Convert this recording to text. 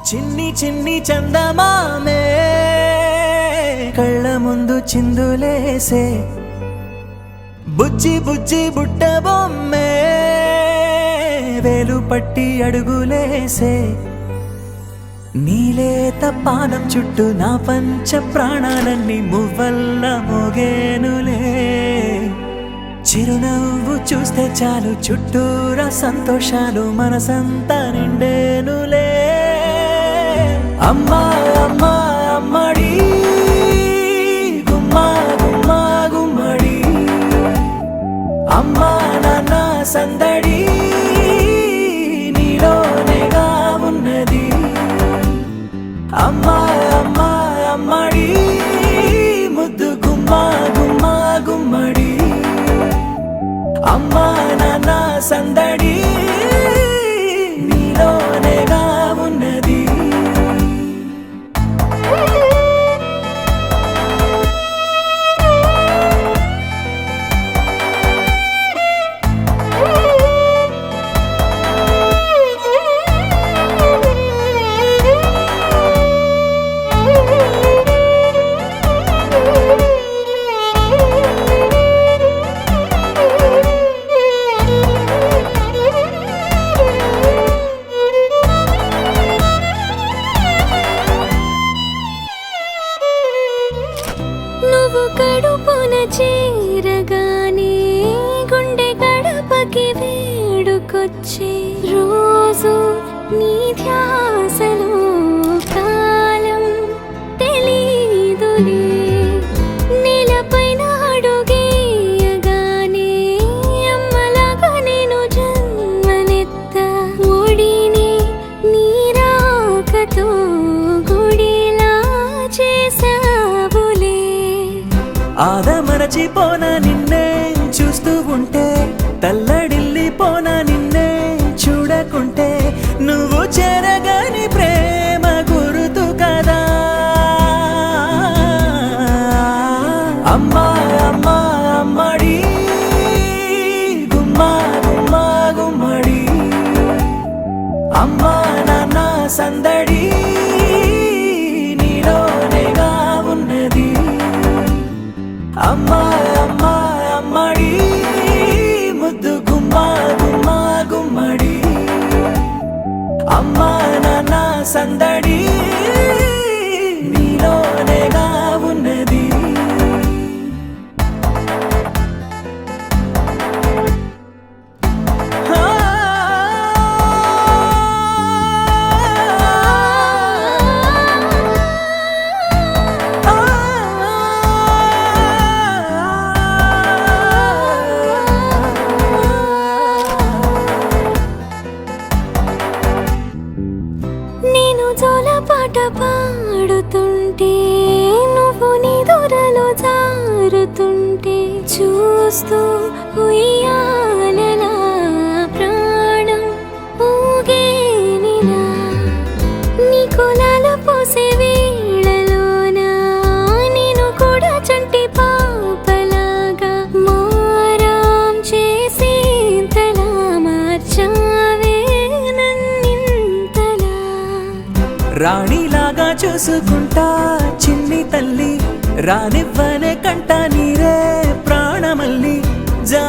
చిన్ని చిన్ని చందమామే కళ్ళ ముందు చిందులేసే బుజ్జి బుజ్జి బుట్ట బొమ్మే వేలు పట్టి అడుగులేసే నీలేత పానం చుట్టూ నా పంచ ప్రాణాలన్నీ మువ్వల్ల మోగేనులే చిరునవ్వు చూస్తే చాలు చుట్టూరా సంతోషాలు మనసంతా నిండేనులే అమ్మా అమ్మా అమ్మడి గుమ్మా గుమ్మా గుమ్మడి అమ్మా నాన్న సందడి నీలోనేగా ఉన్నది అమ్మా అమ్మా అమ్మడి ముద్దు గుమ్మా గుమ్మా గుమ్మడి అమ్మా నాన్న సందడి నీలోనేగా ఉన్నది కడుపున చేరగానే గుండె గడపకి వేడుకొచ్చే రోజు నీ ధ్యాసలో కాలం తెలీదులే నేలపైన అడుగేయగానే అమ్మలాగా నేను జన్మనెత్త ఒడిని నీ రాకతో గుడిలా చేసావులే ఆదమరచిపోనా నిన్నే చూస్తూ ఉంటే తల్లడిల్లిపోనా నిన్నే చూడకుంటే నువ్వు చెరగని ప్రేమ గురుతు కదా అమ్మా అమ్మా అమ్మడి గుమ్మా గుమ్మా గుమ్మడి అమ్మా నాన్న సందడి నీలోనేగా ఉన్నది అమ్మా అమ్మా అమ్మడి ముద్దు గుమ్మా గుమ్మా గుమ్మడి అమ్మా నాన్న సందడి నీలోనేగా ఉన్నది పాట పాడుతుంటే నువ్వు నిదురలో జారుతుంటే చూస్తూ ఉయ్యాలలా ప్రాణం ఊగేనిలా నీ కులాల పోసే వేళలోన నేను కూడా చంటి పాపలాగా మారాం చేసేంతలా మార్చావే నన్నింతలా రాణిలాగా చూసుకుంటా చిన్ని తల్లి రానివ్వనే కంట నీరే ప్రాణమల్లి జా